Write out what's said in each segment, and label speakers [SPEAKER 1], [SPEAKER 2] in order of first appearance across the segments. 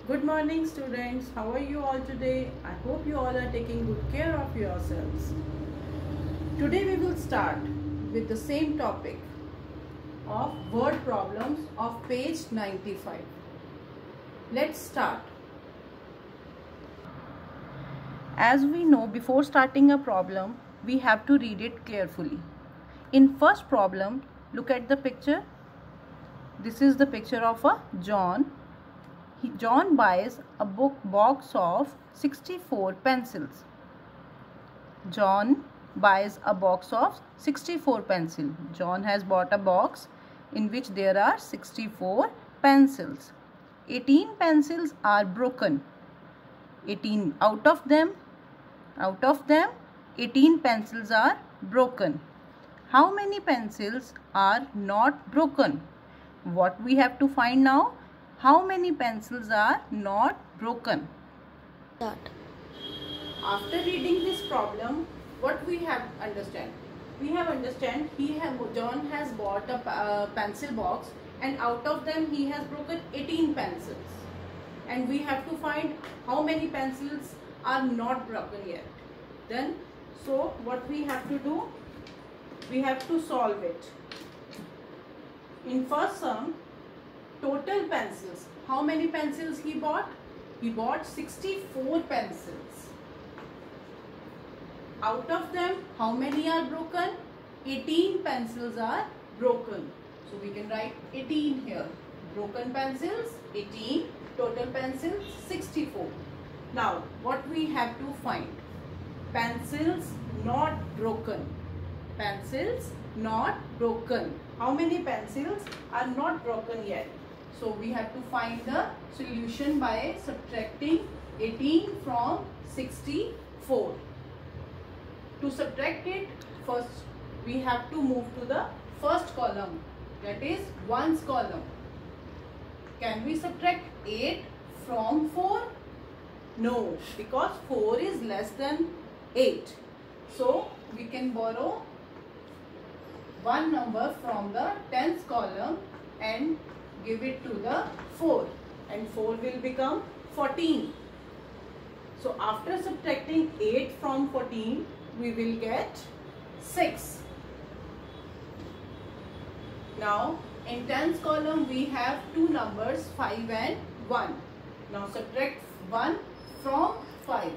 [SPEAKER 1] Good morning students, how are you all today? I hope you all are taking good care of yourselves. Today we will start with the same topic of word problems of page 95. Let's start. As we know, before starting a problem, we have to read it carefully. In first problem, look at the picture. This is the picture of a John. John buys a box of 64 pencils. John buys a box of 64 pencils. John has bought a box in which there are 64 pencils. 18 pencils are broken. 18 out of them 18 pencils are broken. How many pencils are not broken? What we have to find now? How many pencils are not broken?
[SPEAKER 2] Start.
[SPEAKER 1] After reading this problem, what we have understand? We have understand John has bought a pencil box and out of them he has broken 18 pencils. And we have to find how many pencils are not broken yet. Then, so what we have to do? We have to solve it. In first sum, total pencils. How many pencils he bought? He bought 64 pencils. Out of them, how many are broken? 18 pencils are broken. So we can write 18 here. Broken pencils, 18. Total pencils, 64. Now, what we have to find? Pencils not broken. Pencils not broken. How many pencils are not broken yet? So we have to find the solution by subtracting 18 from 64. To subtract it, first we have to move to the first column, that is ones column. Can we subtract 8 from 4? No, because 4 is less than 8. So we can borrow one number from the tens column and give it to the 4, and 4 will become 14. So after subtracting 8 from 14, we will get 6. Now in tens column we have two numbers 5 and 1. Now subtract 1 from 5.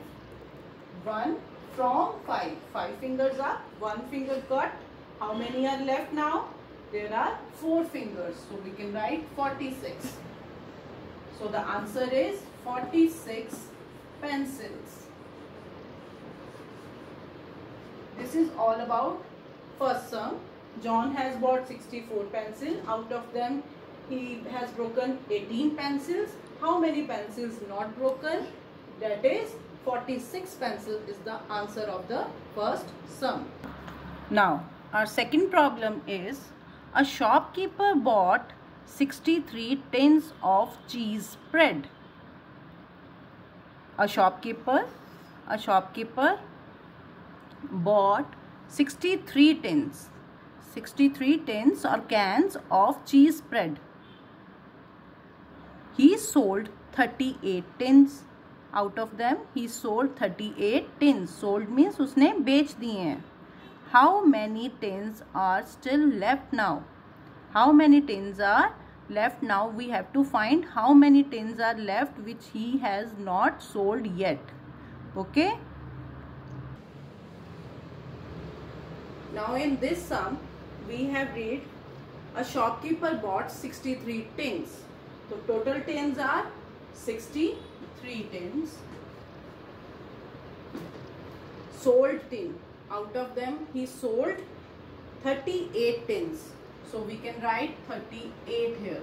[SPEAKER 1] 1 from 5. 5 fingers up, 1 finger cut. How many are left now? There are 4 fingers. So we can write 46. So the answer is 46 pencils. This is all about first sum. John has bought 64 pencils. Out of them he has broken 18 pencils. How many pencils not broken? That is 46 pencils is the answer of the first sum. Now our second problem is a shopkeeper bought 63 tins of cheese spread. A shopkeeper bought 63 tins or cans of cheese spread. He sold 38 tins. Out of them he sold 38 tins. Sold means उसने बेच दिए हैं. How many tins are still left now? How many tins are left now? We have to find how many tins are left which he has not sold yet. Okay? Now in this sum, we have read a shopkeeper bought 63 tins. So total tins are 63 tins. Sold tin. Out of them he sold 38 tins. So we can write 38 here.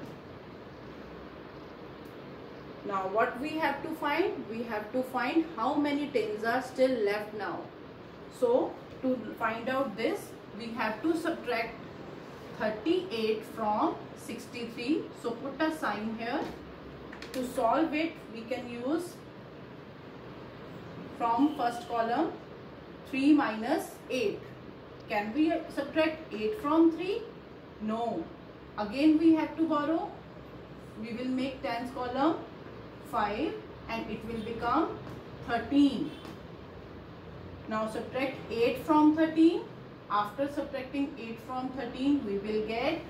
[SPEAKER 1] Now what we have to find? We have to find how many tins are still left now. So to find out this, we have to subtract 38 from 63. So put a sign here. To solve it, we can use from first column 3 minus 8. Can we subtract 8 from 3? No. Again we have to borrow. We will make tens column 5 and it will become 13. Now subtract 8 from 13. After subtracting 8 from 13, we will get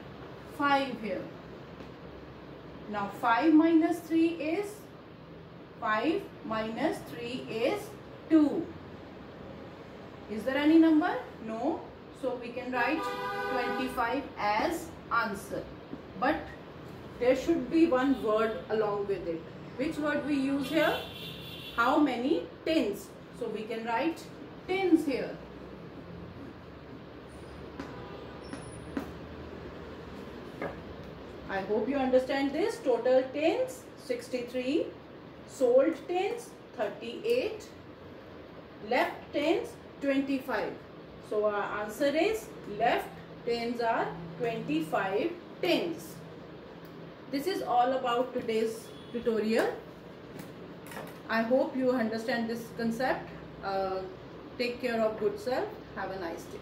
[SPEAKER 1] 5 here. Now 5 minus 3 is 5 minus 3 is 2. Is there any number? No. So we can write 25 as answer. But there should be one word along with it. Which word we use here? How many tens? So we can write tens here. I hope you understand this. Total tens 63, sold tens 38, left tens 25. So our answer is left tens are 25 tens. This is all about today's tutorial. I hope you understand this concept. Take care of good self. Have a nice day.